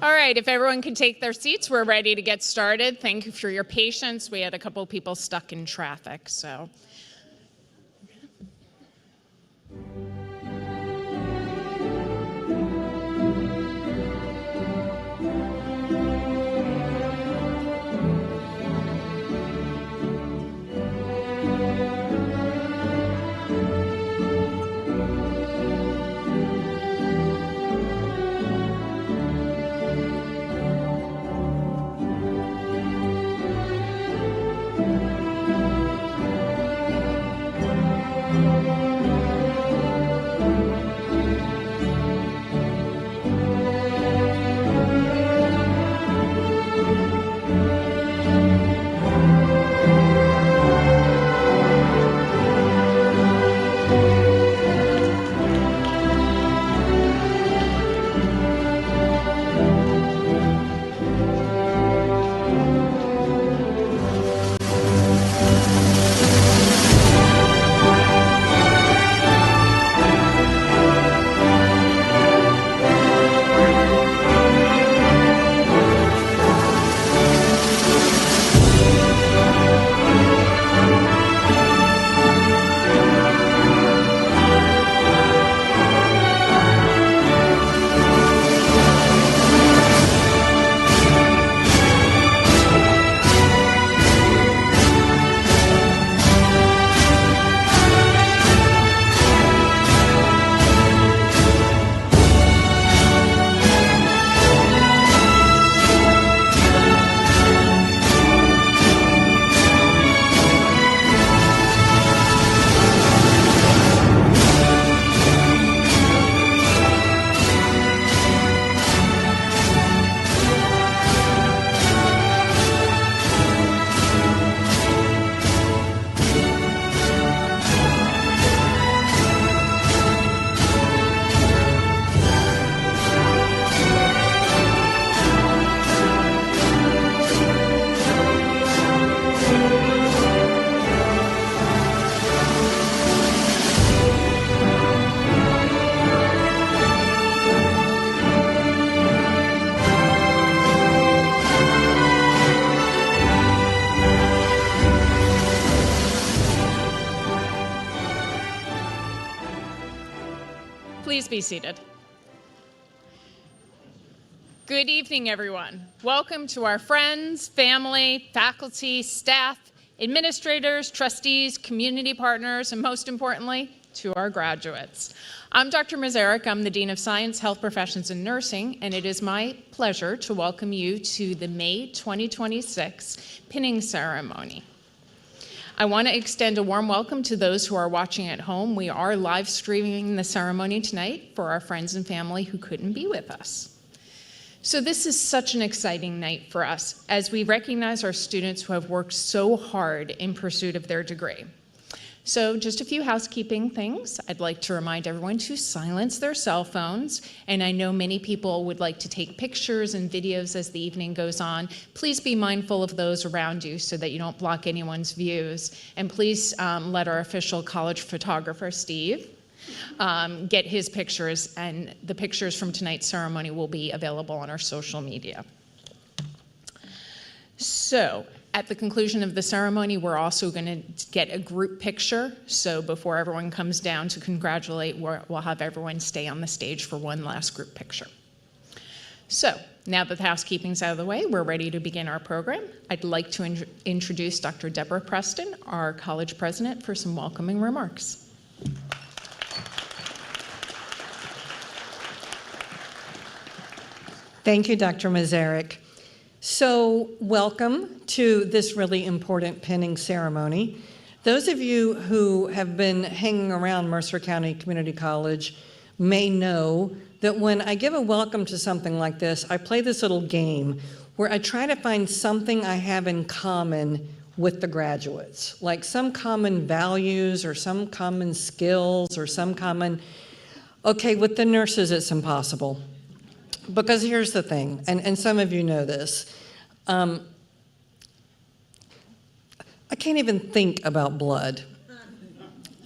All right, if everyone can take their seats, we're ready to get started. Thank you for your patience. We had a couple people stuck in traffic, so. Please be seated. Good evening, everyone. Welcome to our friends, family, faculty, staff, administrators, trustees, community partners, and most importantly, to our graduates. I'm Dr. Mercer. I'm the Dean of Science, Health Professions, and Nursing, and it is my pleasure to welcome you to the May 2026 pinning ceremony. I want to extend a warm welcome to those who are watching at home. We are live streaming the ceremony tonight for our friends and family who couldn't be with us. So this is such an exciting night for us as we recognize our students who have worked so hard in pursuit of their degree. So just a few housekeeping things. I'd like to remind everyone to silence their cell phones, and I know many people would like to take pictures and videos as the evening goes on. Please be mindful of those around you so that you don't block anyone's views, and please let our official college photographer, Steve, get his pictures, and the pictures from tonight's ceremony will be available on our social media. So, at the conclusion of the ceremony, we're also going to get a group picture. So before everyone comes down to congratulate, we'll have everyone stay on the stage for one last group picture. So now that the housekeeping's out of the way, we're ready to begin our program. I'd like to introduce Dr. Deborah Preston, our college president, for some welcoming remarks. Thank you, Dr. Mazarek. So welcome to this really important pinning ceremony. Those of you who have been hanging around Mercer County Community College may know that when I give a welcome to something like this, I play this little game where I try to find something I have in common with the graduates, like some common values or some common skills or some common, okay, with the nurses it's impossible. Because here's the thing, and some of you know this, I can't even think about blood.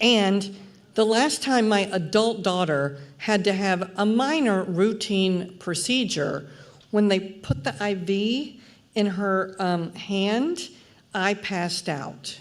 And the last time my adult daughter had to have a minor routine procedure When they put the IV in her hand, I passed out.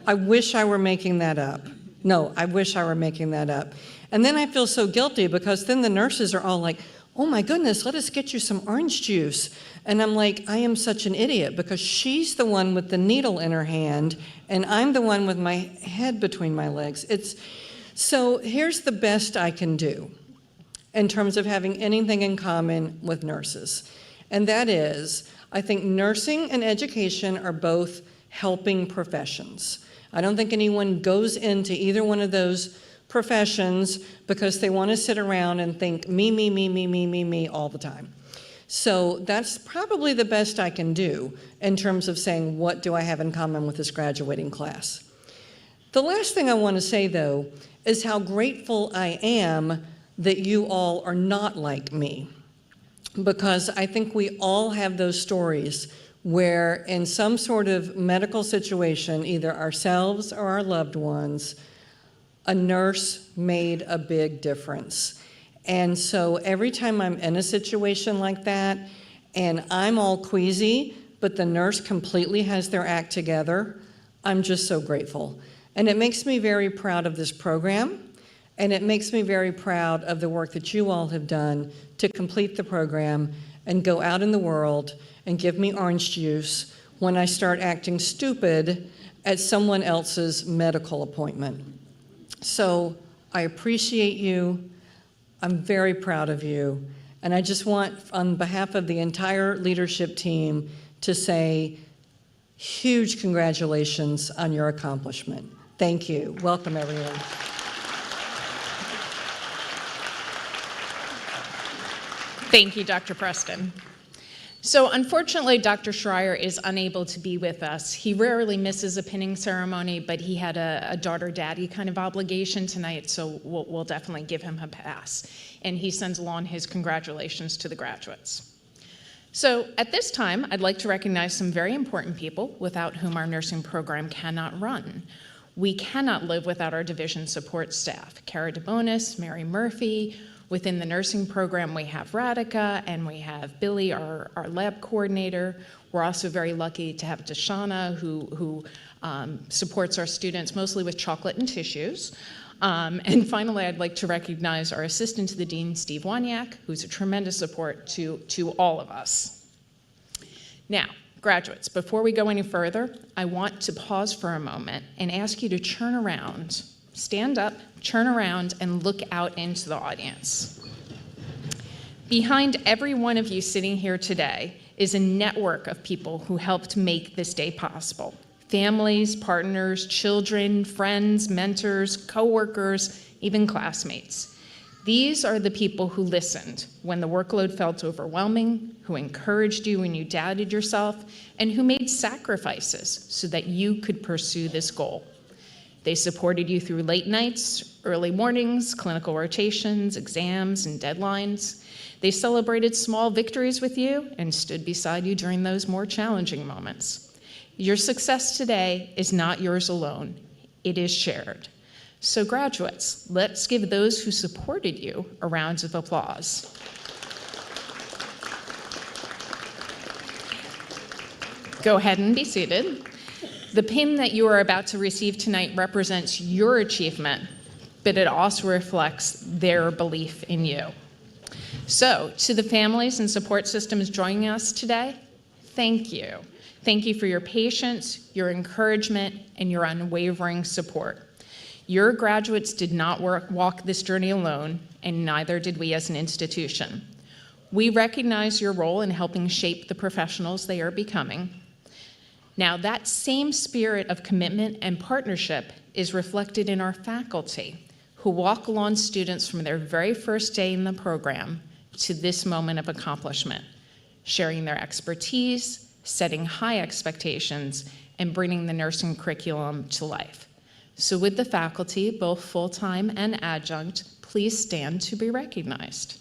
I wish I were making that up. No, I wish I were making that up. And then I feel so guilty because then the nurses are all like, oh my goodness, let us get you some orange juice. And I'm like, I am such an idiot because she's the one with the needle in her hand and I'm the one with my head between my legs. So here's the best I can do in terms of having anything in common with nurses. And that is, I think nursing and education are both helping professions. I don't think anyone goes into either one of those professions because they want to sit around and think me all the time. So that's probably the best I can do in terms of saying what do I have in common with this graduating class. The last thing I want to say, though, is how grateful I am that you all are not like me, because I think we all have those stories where in some sort of medical situation, either ourselves or our loved ones, a nurse made a big difference. And so every time I'm in a situation like that and I'm all queasy, but the nurse completely has their act together, I'm just so grateful. And it makes me very proud of this program, and it makes me very proud of the work that you all have done to complete the program and go out in the world and give me orange juice when I start acting stupid at someone else's medical appointment. So I appreciate you. I'm very proud of you. And I just want, on behalf of the entire leadership team, to say huge congratulations on your accomplishment. Thank you. Welcome, everyone. Thank you, Dr. Preston. So unfortunately, Dr. Schreier is unable to be with us. He rarely misses a pinning ceremony, but he had a daughter-daddy kind of obligation tonight, so we'll definitely give him a pass. And he sends along his congratulations to the graduates. So at this time, I'd like to recognize some very important people without whom our nursing program cannot run. We cannot live without our division support staff, Cara DeBonis, Mary Murphy. Within the nursing program, we have Radhika and we have Billy, our lab coordinator. We're also very lucky to have Deshana, who supports our students mostly with chocolate and tissues. And finally, I'd like to recognize our assistant to the dean, Steve Waniak, who's a tremendous support to all of us. Now, graduates, before we go any further, I want to pause for a moment and ask you to turn around. Stand up, turn around, and look out into the audience. Behind every one of you sitting here today is a network of people who helped make this day possible. Families, partners, children, friends, mentors, coworkers, even classmates. These are the people who listened when the workload felt overwhelming, who encouraged you when you doubted yourself, and who made sacrifices so that you could pursue this goal. They supported you through late nights, early mornings, clinical rotations, exams, and deadlines. They celebrated small victories with you and stood beside you during those more challenging moments. Your success today is not yours alone. It is shared. So graduates, let's give those who supported you a round of applause. Go ahead and be seated. The pin that you are about to receive tonight represents your achievement, but it also reflects their belief in you. So, to the families and support systems joining us today, thank you. Thank you for your patience, your encouragement, and your unwavering support. Your graduates did not walk this journey alone, and neither did we as an institution. We recognize your role in helping shape the professionals they are becoming. Now, that same spirit of commitment and partnership is reflected in our faculty, who walk along students from their very first day in the program to this moment of accomplishment, sharing their expertise, setting high expectations, and bringing the nursing curriculum to life. So with the faculty, both full-time and adjunct, please stand to be recognized.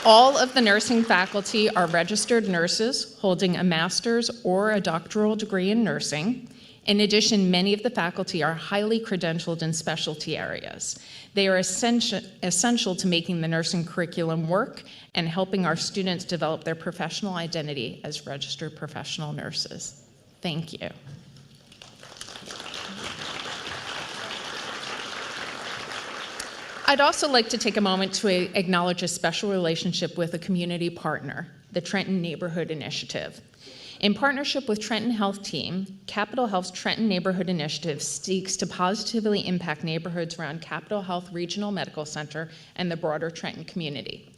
All of the nursing faculty are registered nurses holding a master's or a doctoral degree in nursing, In addition, many of the faculty are highly credentialed in specialty areas. They are essential to making the nursing curriculum work and helping our students develop their professional identity as registered professional nurses. Thank you. I'd also like to take a moment to acknowledge a special relationship with a community partner, the Trenton Neighborhood Initiative. In partnership with Trenton Health Team, Capitol Health's Trenton Neighborhood Initiative seeks to positively impact neighborhoods around Capitol Health Regional Medical Center and the broader Trenton community.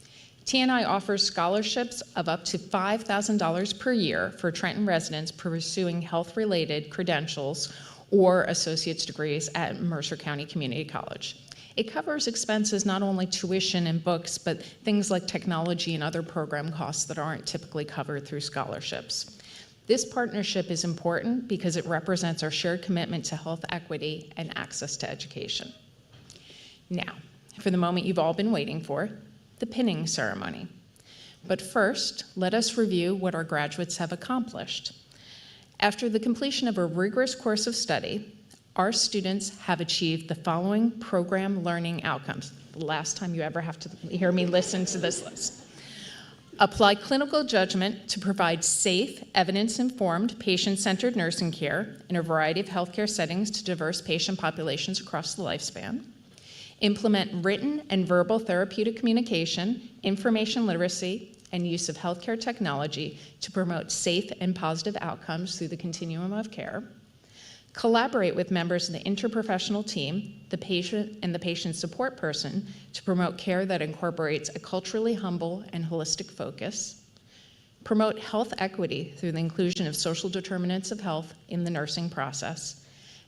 TNI offers scholarships of up to $5,000 per year for Trenton residents pursuing health-related credentials or associate's degrees at Mercer County Community College. It covers expenses not only tuition and books, but things like technology and other program costs that aren't typically covered through scholarships. This partnership is important because it represents our shared commitment to health equity and access to education. Now, for the moment you've all been waiting for, the pinning ceremony. But first, let us review what our graduates have accomplished. After the completion of a rigorous course of study, our students have achieved the following program learning outcomes. The last time you ever have to hear me listen to this list. Apply clinical judgment to provide safe, evidence-informed, patient-centered nursing care in a variety of healthcare settings to diverse patient populations across the lifespan. Implement written and verbal therapeutic communication, information literacy, and use of healthcare technology to promote safe and positive outcomes through the continuum of care. Collaborate with members of the interprofessional team, the patient, and the patient support person to promote care that incorporates a culturally humble and holistic focus. Promote health equity through the inclusion of social determinants of health in the nursing process.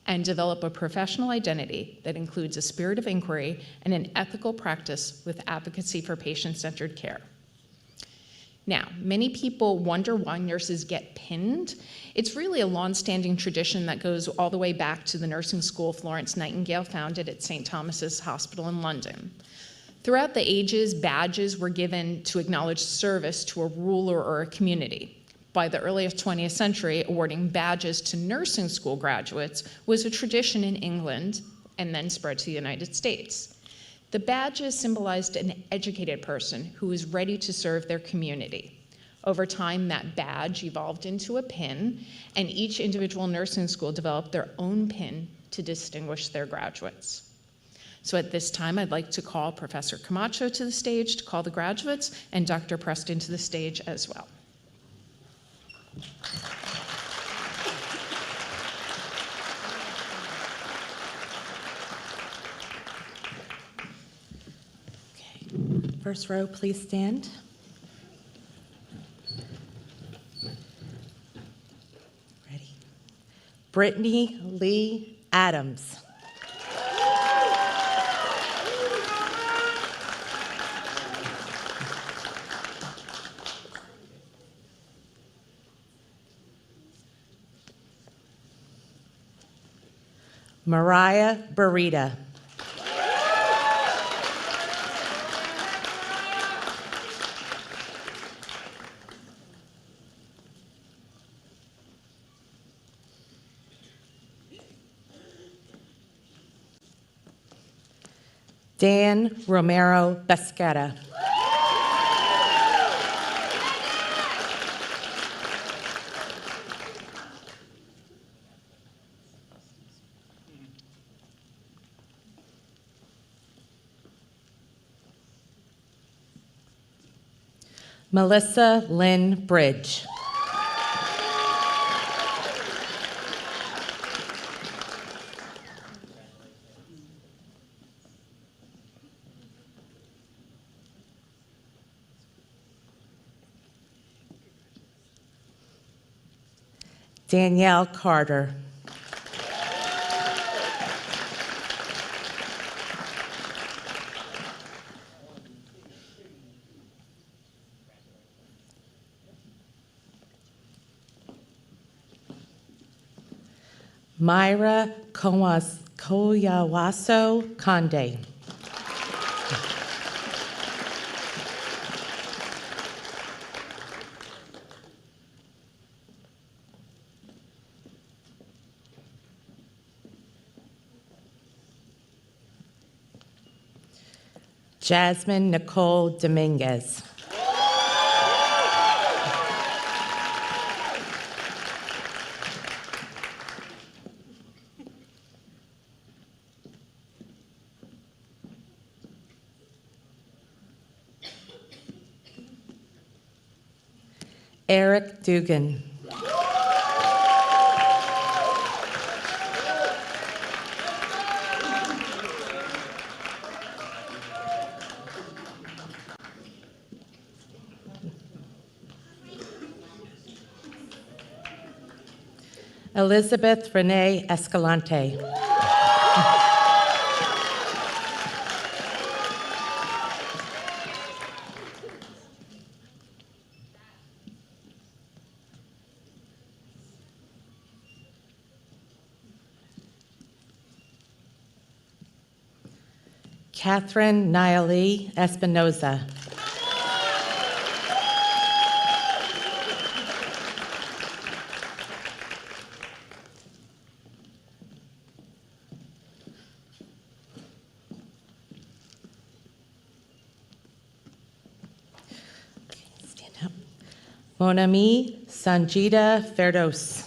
And develop a professional identity that includes a spirit of inquiry and an ethical practice with advocacy for patient-centered care. Now, many people wonder why nurses get pinned. It's really a long-standing tradition that goes all the way back to the nursing school Florence Nightingale founded at St. Thomas's Hospital in London. Throughout the ages, badges were given to acknowledge service to a ruler or a community. By the earliest 20th century, awarding badges to nursing school graduates was a tradition in England and then spread to the United States. The badges symbolized an educated person who was ready to serve their community. Over time, that badge evolved into a pin, and each individual nursing school developed their own pin to distinguish their graduates. So at this time, I'd like to call Professor Camacho to the stage to call the graduates, and Dr. Preston to the stage as well. First row, please stand. Ready. Brittany Lee Adams. Mariah Burita. Dan Romero Besquera. Melissa Lynn Bridge. Danielle Carter. Myra Koyawaso Conde. Jasmine Nicole Dominguez. Eric Dugan. Elizabeth Renee Escalante. Catherine Nialee Espinoza. Stand up. Monami Sanjita Ferdos.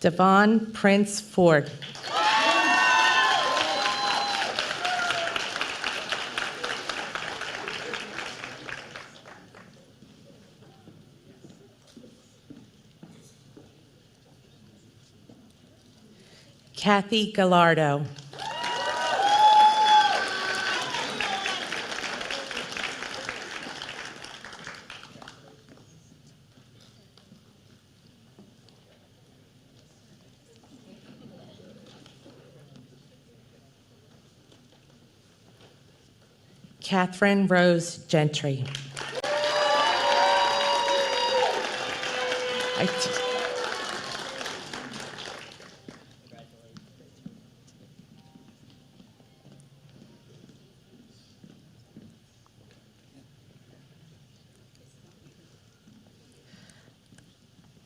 Devon Prince Ford. Kathy Gallardo. Catherine Rose Gentry.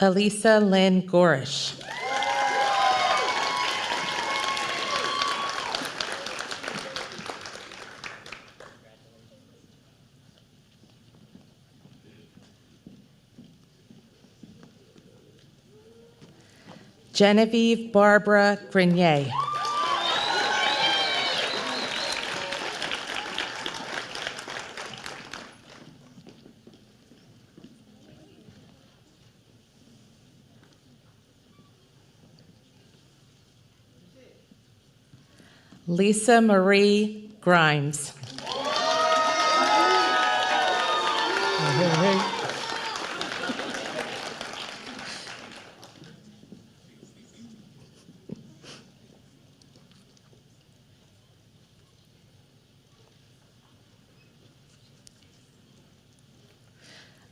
Elisa Lynn Gorish. Genevieve Barbara Grenier. Lisa Marie Grimes.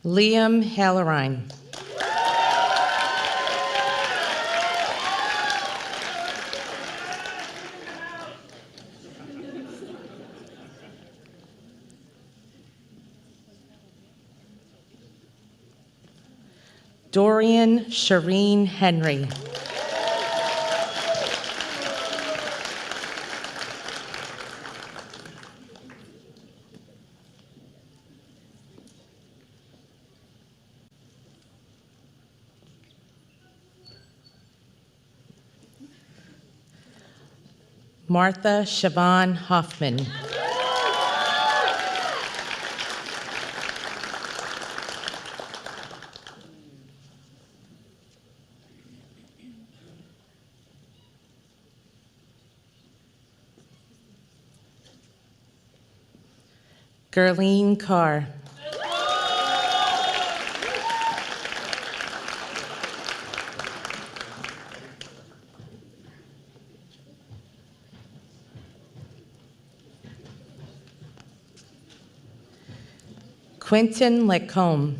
Liam Hallerine. Dorian Shireen Henry. Martha Siobhan Hoffman. Gerlene Carr. Quentin Lecombe.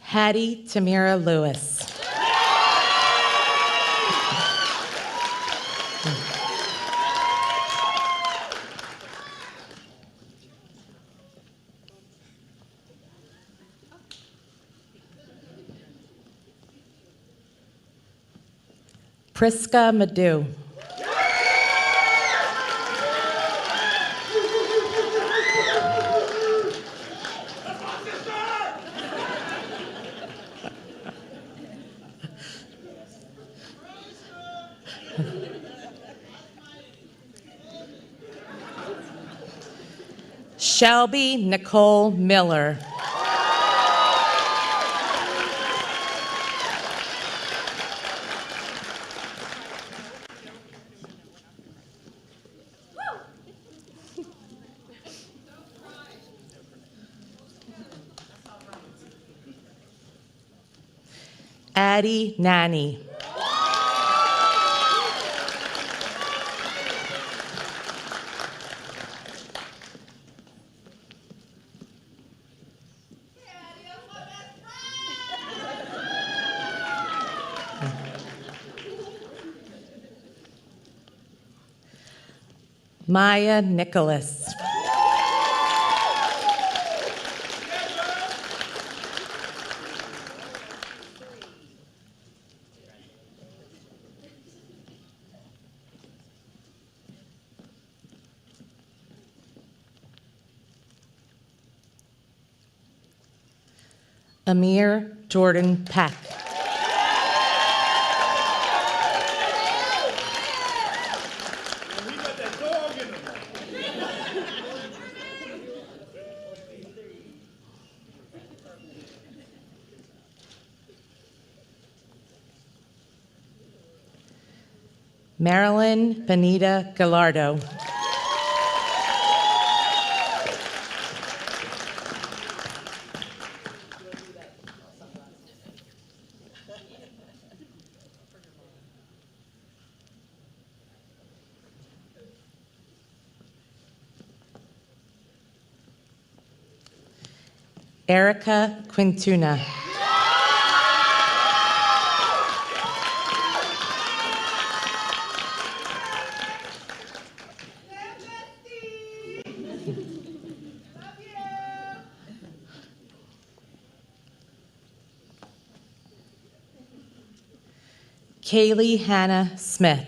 Hattie Tamira Lewis. Priska Madu. Shelby Nicole Miller. Addie Nanny. Maya Nicholas. Amir Jordan Pack. Marilyn Benita Gallardo. Erica Quintuna. Kaylee Hannah Smith.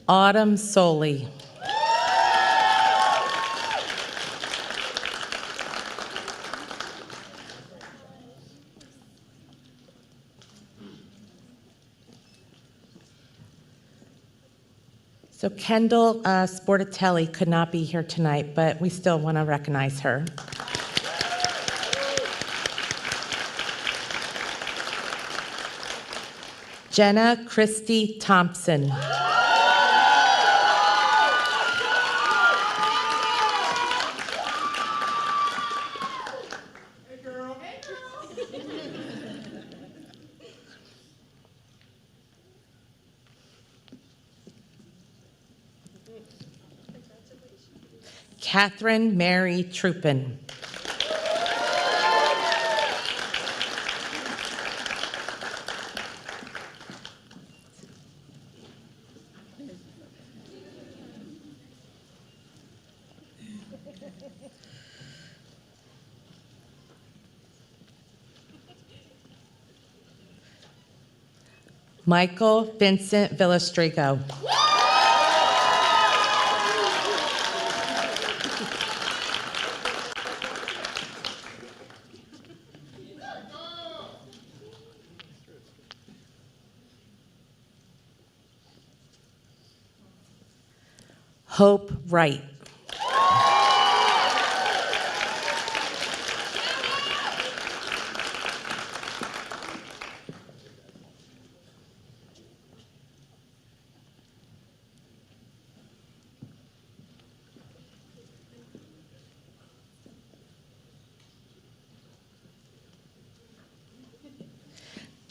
Autumn Soley. So Kendall Sportatelli could not be here tonight, but we still want to recognize her. Jenna Christie Thompson. Catherine Mary Truppen. Michael Vincent Villastrigo. Hope Wright.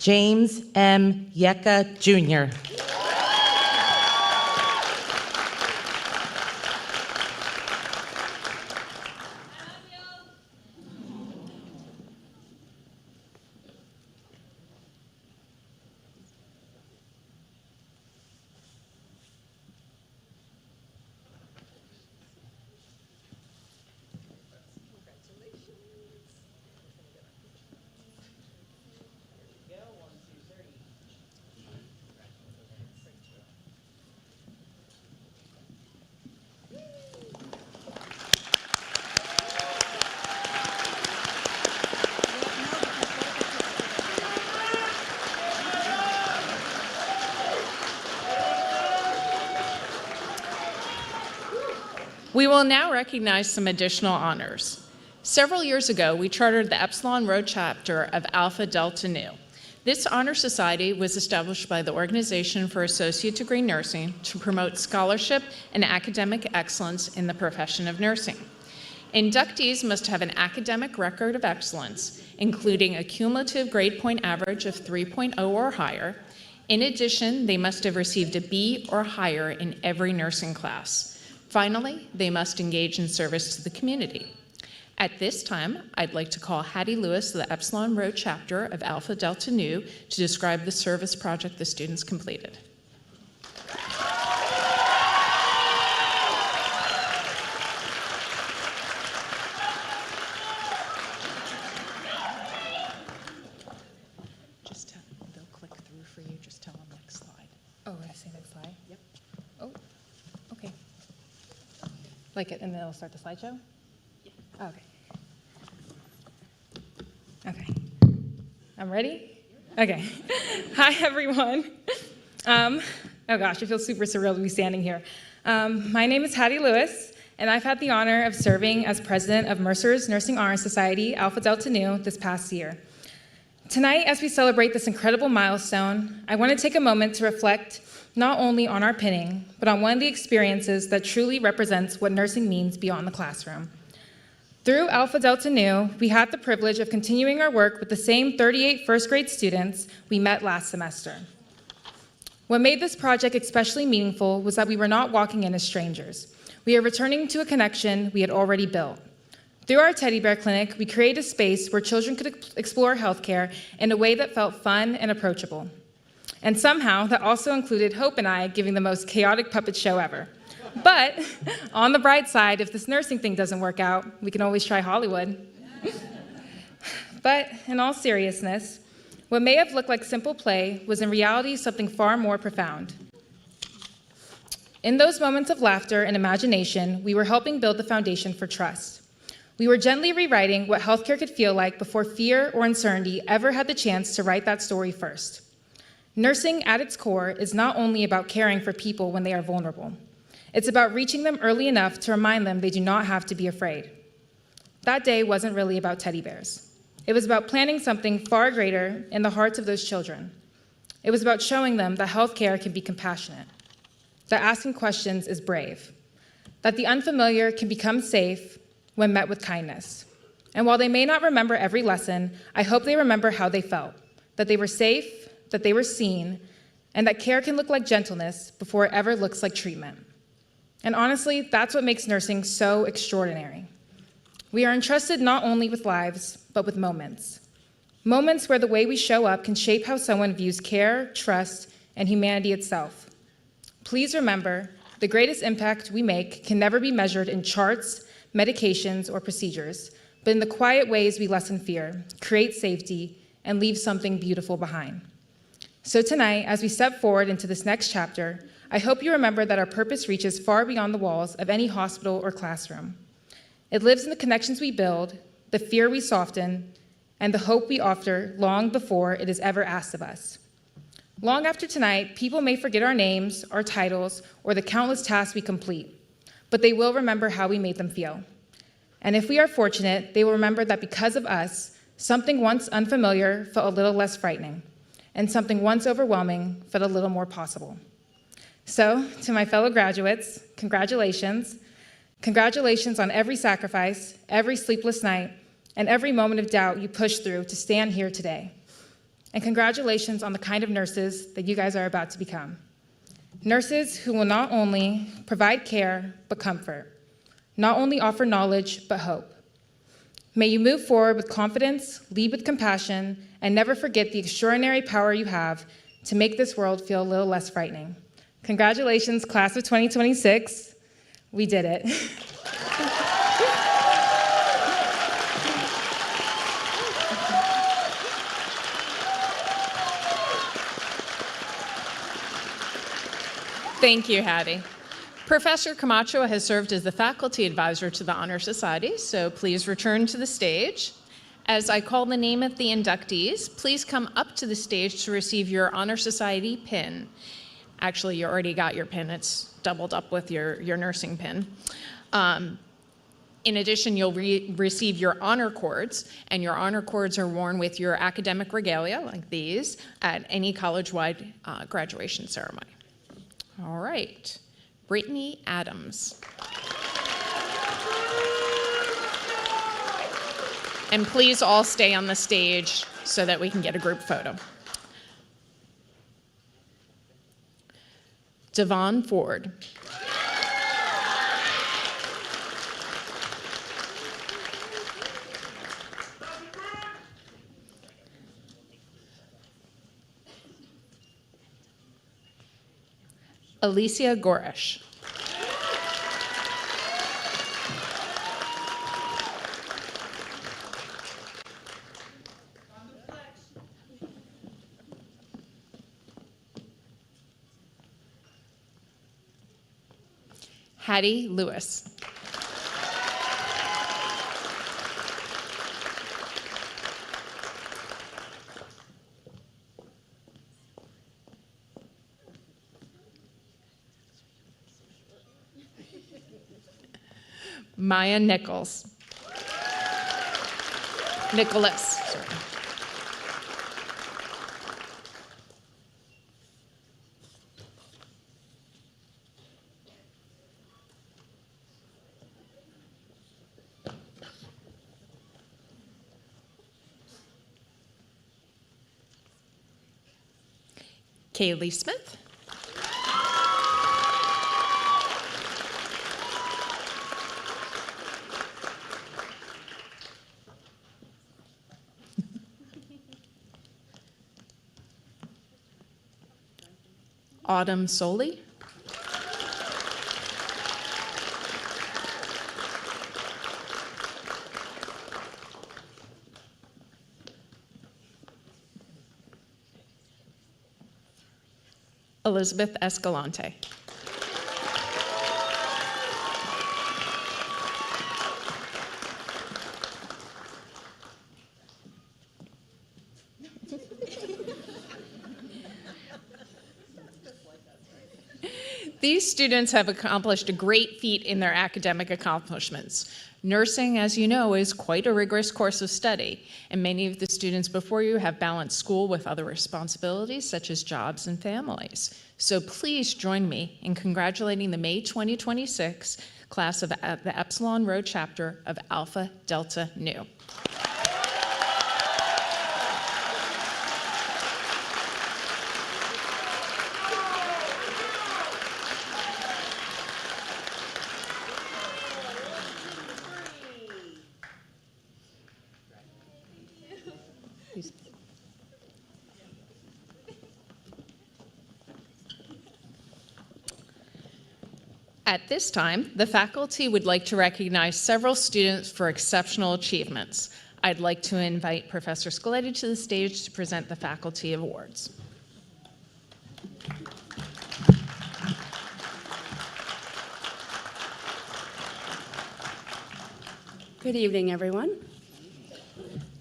James M. Yeka, Jr. We will now recognize some additional honors. Several years ago, we chartered the Epsilon Road chapter of Alpha Delta Nu. This honor society was established by the Organization for Associate Degree Nursing to promote scholarship and academic excellence in the profession of nursing. Inductees must have an academic record of excellence, including a cumulative grade point average of 3.0 or higher. In addition, they must have received a B or higher in every nursing class. Finally, they must engage in service to the community. At this time, I'd like to call Hattie Lewis of the Epsilon Road chapter of Alpha Delta Nu to describe the service project the students completed. They'll click through for you. Just tell them next slide. Oh, I see next slide? Yep. Oh, okay. Like it, and then it'll start the slideshow? Yeah. Oh, okay. Okay, I'm ready? Okay. Hi, everyone. Oh gosh, I feel super surreal to be standing here. My name is Hattie Lewis, and I've had the honor of serving as president of Mercer's Nursing Honor Society, Alpha Delta Nu, this past year. Tonight, as we celebrate this incredible milestone, I want to take a moment to reflect not only on our pinning, but on one of the experiences that truly represents what nursing means beyond the classroom. Through Alpha Delta Nu, we had the privilege of continuing our work with the same 38 first grade students we met last semester. What made this project especially meaningful was that we were not walking in as strangers. We are returning to a connection we had already built. Through our teddy bear clinic, we created a space where children could explore healthcare in a way that felt fun and approachable. And somehow, that also included Hope and I giving the most chaotic puppet show ever. But on the bright side, if this nursing thing doesn't work out, we can always try Hollywood. But in all seriousness, what may have looked like simple play was in reality something far more profound. In those moments of laughter and imagination, we were helping build the foundation for trust. We were gently rewriting what healthcare could feel like before fear or uncertainty ever had the chance to write that story first. Nursing at its core is not only about caring for people when they are vulnerable. It's about reaching them early enough to remind them they do not have to be afraid. That day wasn't really about teddy bears. It was about planting something far greater in the hearts of those children. It was about showing them that healthcare can be compassionate, that asking questions is brave, that the unfamiliar can become safe when met with kindness. And while they may not remember every lesson, I hope they remember how they felt, that they were safe, that they were seen, and that care can look like gentleness before it ever looks like treatment. And honestly, that's what makes nursing so extraordinary. We are entrusted not only with lives, but with moments. Moments where the way we show up can shape how someone views care, trust, and humanity itself. Please remember, the greatest impact we make can never be measured in charts, medications, or procedures, but in the quiet ways we lessen fear, create safety, and leave something beautiful behind. So tonight, as we step forward into this next chapter, I hope you remember that our purpose reaches far beyond the walls of any hospital or classroom. It lives in the connections we build, the fear we soften, and the hope we offer long before it is ever asked of us. Long after tonight, people may forget our names, our titles, or the countless tasks we complete, but they will remember how we made them feel. And if we are fortunate, they will remember that because of us, something once unfamiliar felt a little less frightening, and something once overwhelming felt a little more possible. So, to my fellow graduates, congratulations. Congratulations on every sacrifice, every sleepless night, and every moment of doubt you pushed through to stand here today. And congratulations on the kind of nurses that you guys are about to become. Nurses who will not only provide care, but comfort. Not only offer knowledge, but hope. May you move forward with confidence, lead with compassion, and never forget the extraordinary power you have to make this world feel a little less frightening. Congratulations, class of 2026. We did it. Thank you, Hattie. Professor Camacho has served as the faculty advisor to the Honor Society, so please return to the stage. As I call the name of the inductees, please come up to the stage to receive your Honor Society pin. Actually, you already got your pin. It's doubled up with your nursing pin. In addition, you'll receive your honor cords, and your honor cords are worn with your academic regalia, like these, at any college-wide graduation ceremony. All right, Brittany Adams. And please all stay on the stage so that we can get a group photo. Devon Ford. Alicia Goresh. Hattie Lewis. Maya Nichols. Nicholas, sorry. Kaylee Smith. Autumn Soley. Elizabeth Escalante. These students have accomplished a great feat in their academic accomplishments. Nursing, as you know, is quite a rigorous course of study, and many of the students before you have balanced school with other responsibilities, such as jobs and families. So please join me in congratulating the May 2026 class of the Epsilon Road chapter of Alpha Delta Nu. At this time, the faculty would like to recognize several students for exceptional achievements. I'd like to invite Professor Scaletti to the stage to present the faculty awards. Good evening, everyone.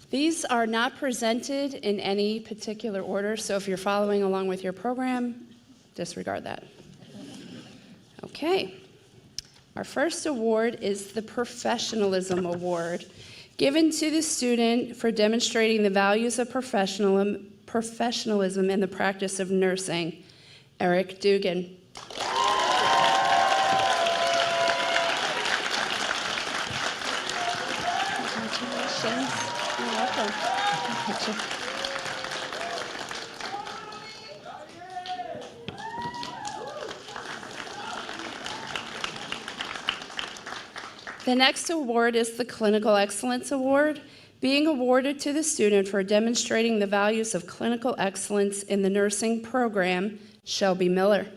These are not presented in any particular order, so if you're following along with your program, disregard that. Okay. Our first award is the Professionalism Award, given to the student for demonstrating the values of professionalism in the practice of nursing, Eric Dugan. Congratulations. You're welcome. The next award is the Clinical Excellence Award, being awarded to the student for demonstrating the values of clinical excellence in the nursing program, Shelby Miller.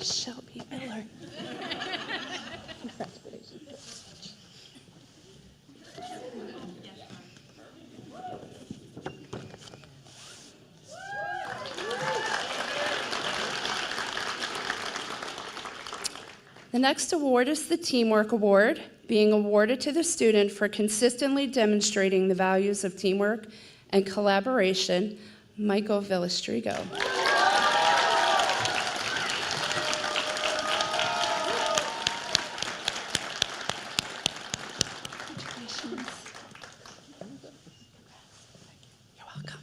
Shelby Miller. The next award is the Teamwork Award, being awarded to the student for consistently demonstrating the values of teamwork and collaboration, Michael Villastrigo. You're welcome.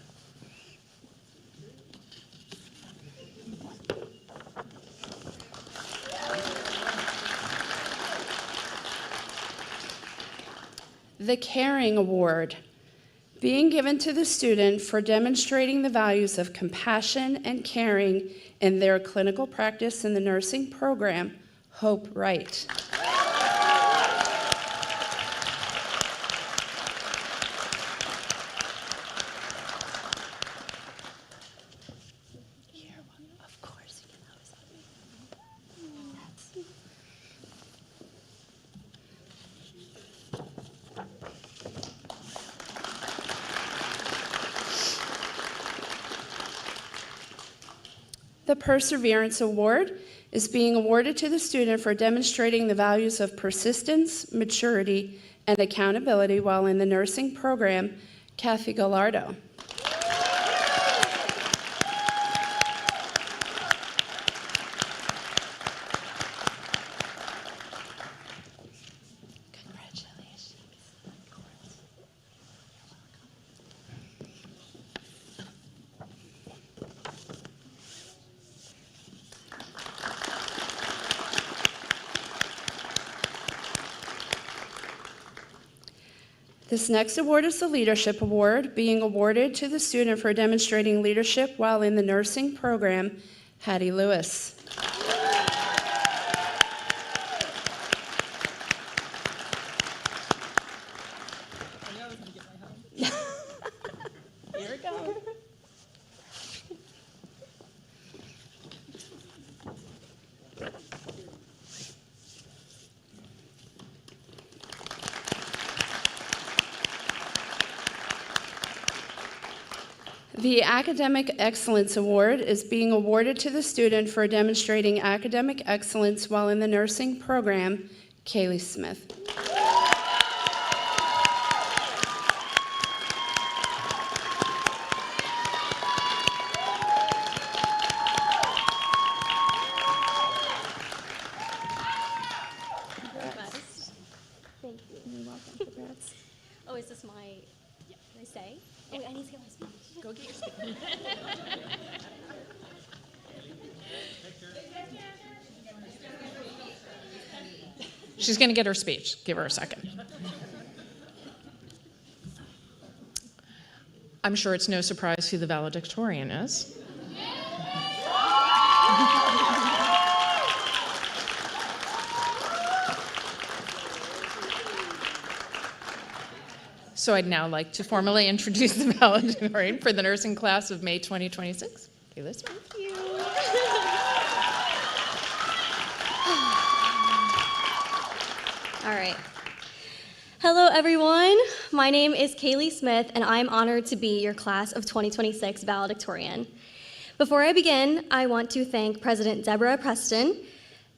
The Caring Award, being given to the student for demonstrating the values of compassion and caring in their clinical practice in the nursing program, Hope Wright. Of course, you can always help me. The Perseverance Award is being awarded to the student for demonstrating the values of persistence, maturity, and accountability while in the nursing program, Kathy Gallardo. Congratulations. This next award is the Leadership Award, being awarded to the student for demonstrating leadership while in the nursing program, Hattie Lewis. Here we go. The Academic Excellence Award is being awarded to the student for demonstrating academic excellence while in the nursing program, Kaylee Smith. Thank you. You're welcome. Congrats. Oh, is this my, can I say? Oh, I need to get my speech. Go get your speech. She's going to get her speech. Give her a second. I'm sure it's no surprise who the valedictorian is. So I'd now like to formally introduce the valedictorian for the nursing class of May 2026. Kayla Smith. Thank you. All right. Hello, everyone. My name is Kaylee Smith, and I'm honored to be your class of 2026 valedictorian. Before I begin, I want to thank President Deborah Preston,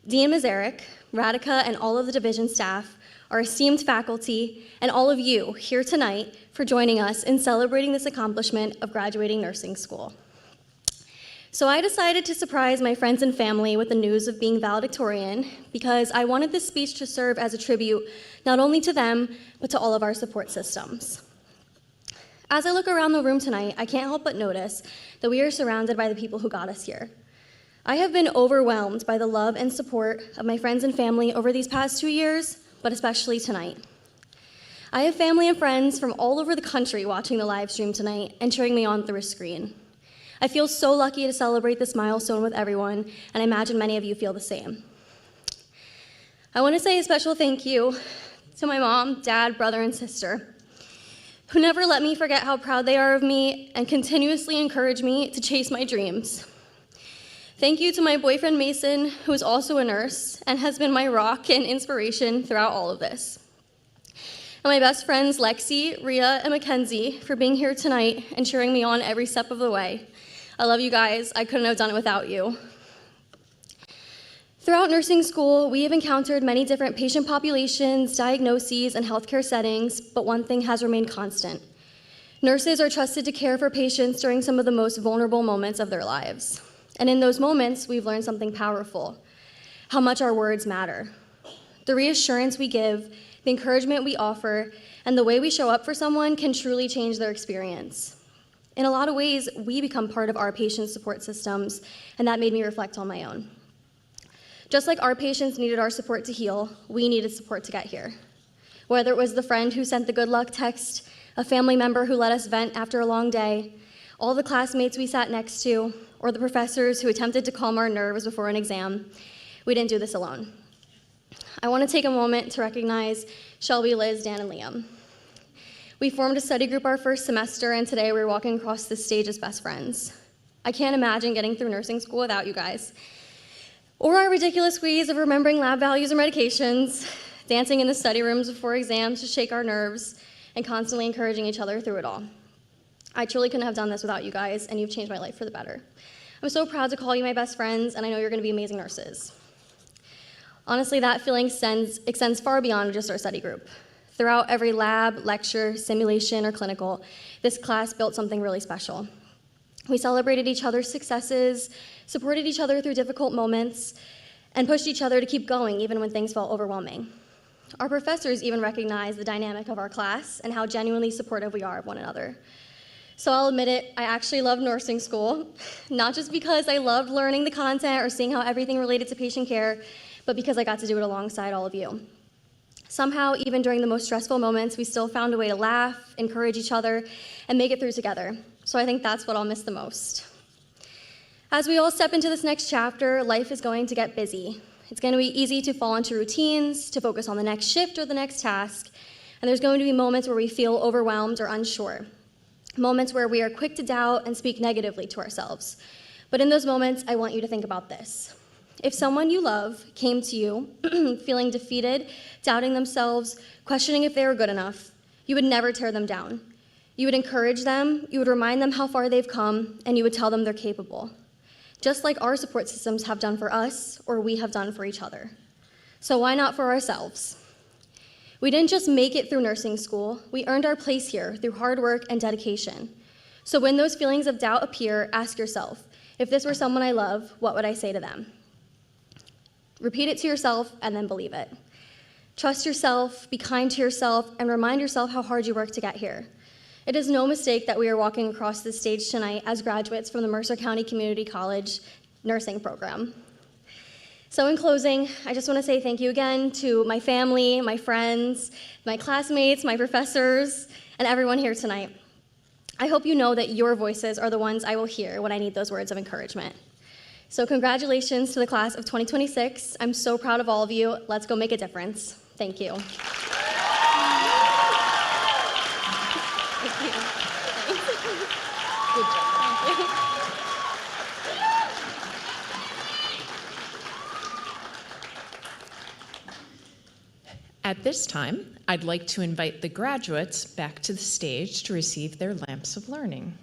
Dean Mazarek, Radica, and all of the division staff, our esteemed faculty, and all of you here tonight for joining us in celebrating this accomplishment of graduating nursing school. So I decided to surprise my friends and family with the news of being valedictorian because I wanted this speech to serve as a tribute not only to them, but to all of our support systems. As I look around the room tonight, I can't help but notice that we are surrounded by the people who got us here. I have been overwhelmed by the love and support of my friends and family over these past 2 years, but especially tonight. I have family and friends from all over the country watching the live stream tonight and cheering me on through a screen. I feel so lucky to celebrate this milestone with everyone, and I imagine many of you feel the same. I want to say a special thank you to my mom, dad, brother, and sister, who never let me forget how proud they are of me and continuously encourage me to chase my dreams. Thank you to my boyfriend, Mason, who is also a nurse and has been my rock and inspiration throughout all of this. And my best friends, Lexi, Rhea, and Mackenzie, for being here tonight and cheering me on every step of the way. I love you guys. I couldn't have done it without you. Throughout nursing school, we have encountered many different patient populations, diagnoses, and healthcare settings, but one thing has remained constant. Nurses are trusted to care for patients during some of the most vulnerable moments of their lives. And in those moments, we've learned something powerful: how much our words matter. The reassurance we give, the encouragement we offer, and the way we show up for someone can truly change their experience. In a lot of ways, we become part of our patients' support systems, and that made me reflect on my own. Just like our patients needed our support to heal, we needed support to get here. Whether it was the friend who sent the good luck text, a family member who let us vent after a long day, all the classmates we sat next to, or the professors who attempted to calm our nerves before an exam, we didn't do this alone. I want to take a moment to recognize Shelby, Liz, Dan, and Liam. We formed a study group our first semester, and today we're walking across this stage as best friends. I can't imagine getting through nursing school without you guys. Or our ridiculous ways of remembering lab values or medications, dancing in the study rooms before exams to shake our nerves, and constantly encouraging each other through it all. I truly couldn't have done this without you guys, and you've changed my life for the better. I'm so proud to call you my best friends, and I know you're going to be amazing nurses. Honestly, that feeling extends far beyond just our study group. Throughout every lab, lecture, simulation, or clinical, this class built something really special. We celebrated each other's successes, supported each other through difficult moments, and pushed each other to keep going even when things felt overwhelming. Our professors even recognized the dynamic of our class and how genuinely supportive we are of one another. So I'll admit it, I actually loved nursing school, not just because I loved learning the content or seeing how everything related to patient care, but because I got to do it alongside all of you. Somehow, even during the most stressful moments, we still found a way to laugh, encourage each other, and make it through together. So I think that's what I'll miss the most. As we all step into this next chapter, life is going to get busy. It's going to be easy to fall into routines, to focus on the next shift or the next task, and there's going to be moments where we feel overwhelmed or unsure, moments where we are quick to doubt and speak negatively to ourselves. But in those moments, I want you to think about this. If someone you love came to you feeling defeated, doubting themselves, questioning if they were good enough, you would never tear them down. You would encourage them, you would remind them how far they've come, and you would tell them they're capable, just like our support systems have done for us or we have done for each other. So why not for ourselves? We didn't just make it through nursing school, we earned our place here through hard work and dedication. So when those feelings of doubt appear, ask yourself, if this were someone I love, what would I say to them? Repeat it to yourself and then believe it. Trust yourself, be kind to yourself, and remind yourself how hard you worked to get here. It is no mistake that we are walking across this stage tonight as graduates from the Mercer County Community College nursing program. So in closing, I just want to say thank you again to my family, my friends, my classmates, my professors, and everyone here tonight. I hope you know that your voices are the ones I will hear when I need those words of encouragement. So congratulations to the class of 2026. I'm so proud of all of you. Let's go make a difference. Thank you. Thank you. Good job. Thank you. At this time, I'd like to invite the graduates back to the stage to receive their lamps of learning.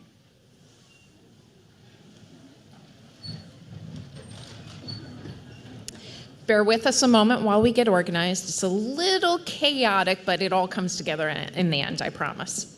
Bear with us a moment while we get organized. It's a little chaotic, but it all comes together in the end, I promise.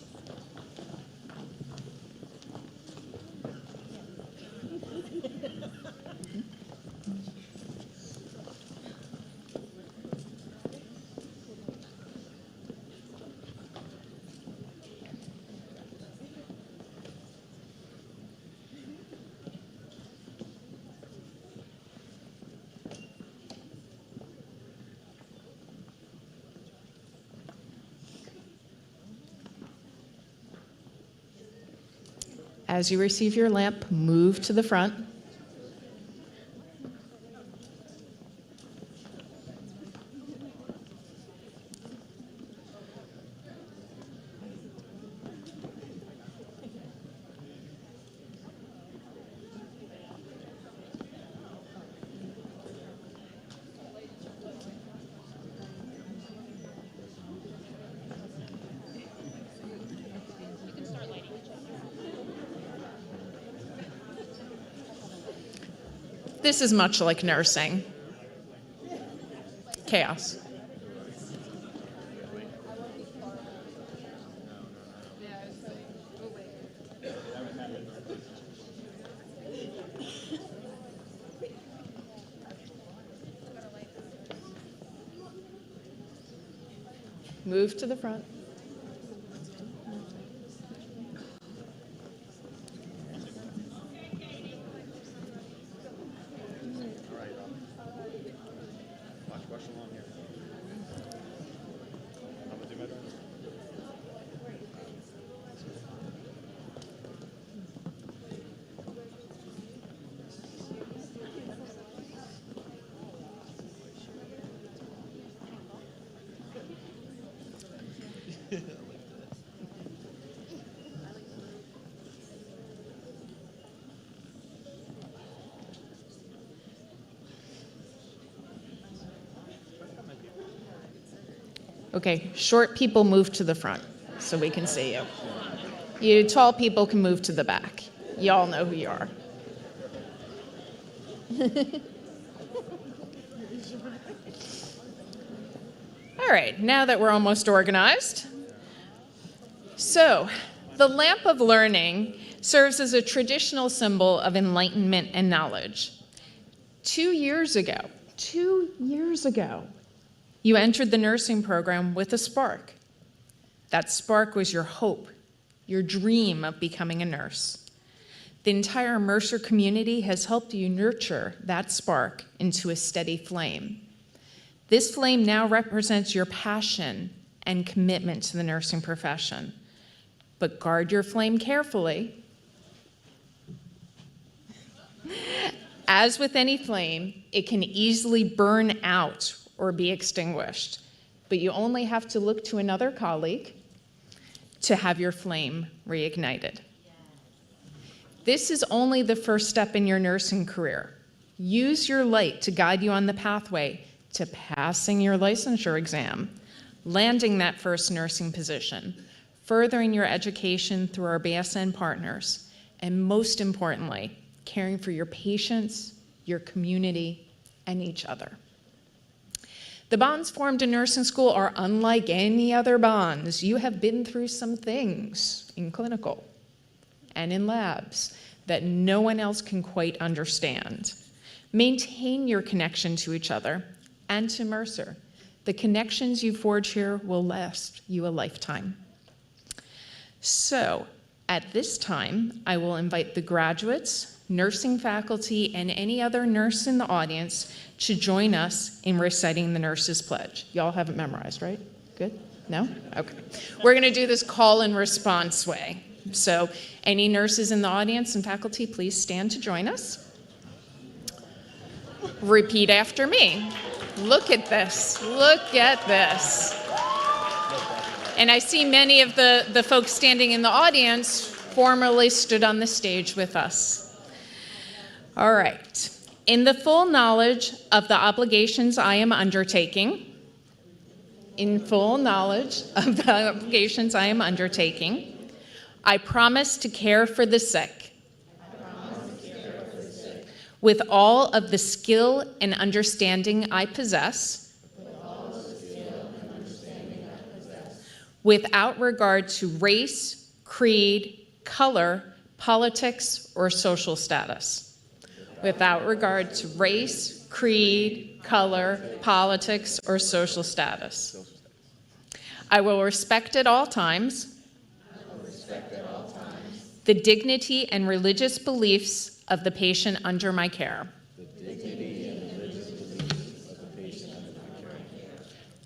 As you receive your lamp, move to the front. This is much like nursing. Chaos. Move to the front. Okay, short people move to the front so we can see you. You tall people can move to the back. You all know who you are. All right, now that we're almost organized. So, the lamp of learning serves as a traditional symbol of enlightenment and knowledge. 2 years ago, you entered the nursing program with a spark. That spark was your hope, your dream of becoming a nurse. The entire Mercer community has helped you nurture that spark into a steady flame. This flame now represents your passion and commitment to the nursing profession. But guard your flame carefully. As with any flame, it can easily burn out or be extinguished, but you only have to look to another colleague to have your flame reignited. This is only the first step in your nursing career. Use your light to guide you on the pathway to passing your licensure exam, landing that first nursing position, furthering your education through our BSN partners, and most importantly, caring for your patients, your community, and each other. The bonds formed in nursing school are unlike any other bonds. You have been through some things in clinical and in labs that no one else can quite understand. Maintain your connection to each other and to Mercer. The connections you forge here will last you a lifetime. So, at this time, I will invite the graduates, nursing faculty, and any other nurse in the audience to join us in reciting the Nurse's Pledge. Y'all have it memorized, right? Good? No? Okay. We're going to do this call and response way. So, any nurses in the audience and faculty, please stand to join us. Repeat after me. Look at this. Look at this. And I see many of the folks standing in the audience formerly stood on the stage with us. All right. In the full knowledge of the obligations I am undertaking, I promise to care for the sick with all of the skill and understanding I possess, without regard to race, creed, color, politics, or social status. Without regard to race, creed, color, politics, or social status. I will respect at all times the dignity and religious beliefs of the patient under my care.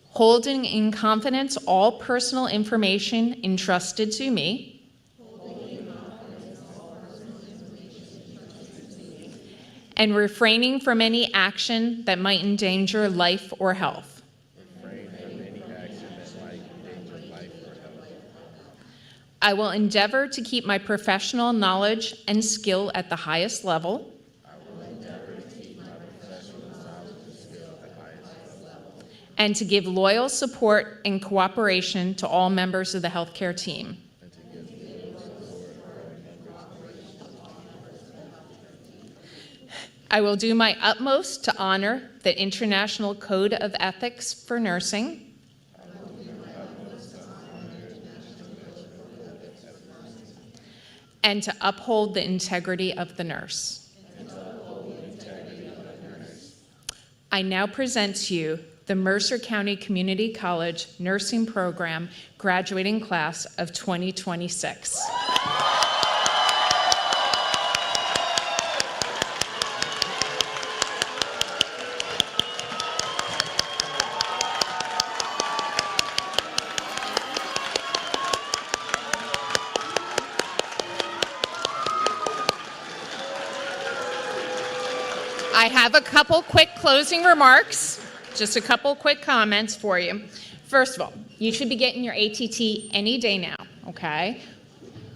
Holding in confidence all personal information entrusted to me. and refraining from any action that might endanger life or health. I will endeavor to keep my professional knowledge and skill at the highest level. And to give loyal support and cooperation to all members of the healthcare team. I will do my utmost to honor the International Code of Ethics for Nursing. And to uphold the integrity of the nurse. I now present to you the Mercer County Community College Nursing Program graduating class of 2026. I have a couple quick closing remarks, just a couple quick comments for you. First of all, you should be getting your ATT any day now, okay?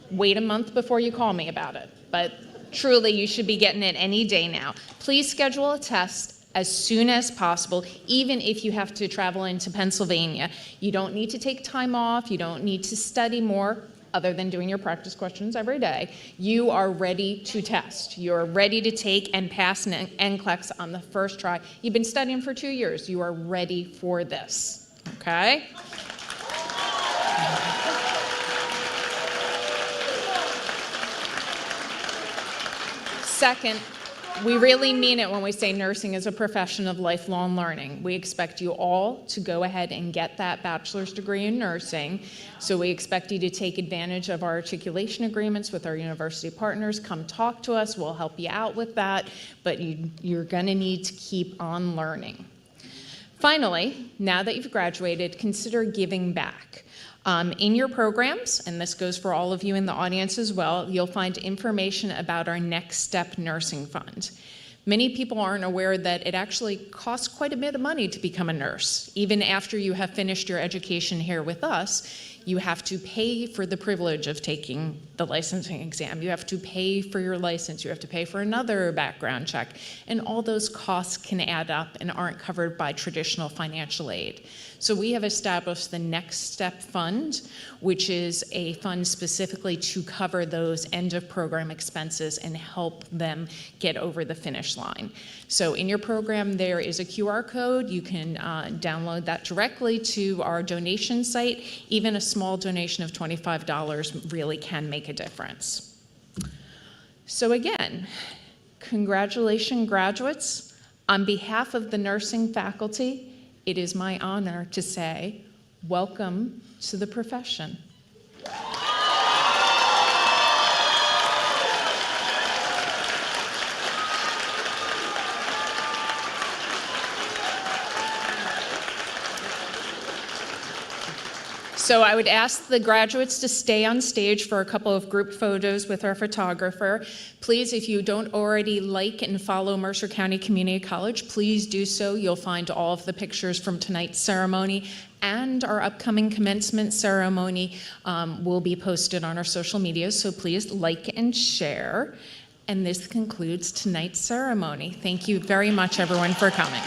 Wait a month before you call me about it, but truly you should be getting it any day now. Please schedule a test as soon as possible, even if you have to travel into Pennsylvania. You don't need to take time off, you don't need to study more, other than doing your practice questions every day. You are ready to test. You're ready to take and pass an NCLEX on the first try. You've been studying for 2 years. You are ready for this, okay? Second, we really mean it when we say nursing is a profession of lifelong learning. We expect you all to go ahead and get that bachelor's degree in nursing. So we expect you to take advantage of our articulation agreements with our university partners. Come talk to us, we'll help you out with that, but you're gonna need to keep on learning. Finally, now that you've graduated, consider giving back. In your programs, and this goes for all of you in the audience as well, you'll find information about our Next Step Nursing Fund. Many people aren't aware that it actually costs quite a bit of money to become a nurse. Even after you have finished your education here with us, you have to pay for the privilege of taking the licensing exam. You have to pay for your license. You have to pay for another background check. And all those costs can add up and aren't covered by traditional financial aid. So we have established the Next Step Fund, which is a fund specifically to cover those end of program expenses and help them get over the finish line. So in your program, there is a QR code. You can download that directly to our donation site. Even a small donation of $25 really can make a difference. So again, congratulations, graduates. On behalf of the nursing faculty, it is my honor to say, welcome to the profession. So I would ask the graduates to stay on stage for a couple of group photos with our photographer. Please, if you don't already like and follow Mercer County Community College, please do so. You'll find all of the pictures from tonight's ceremony and our upcoming commencement ceremony will be posted on our social media, so please like and share. And this concludes tonight's ceremony. Thank you very much, everyone, for coming.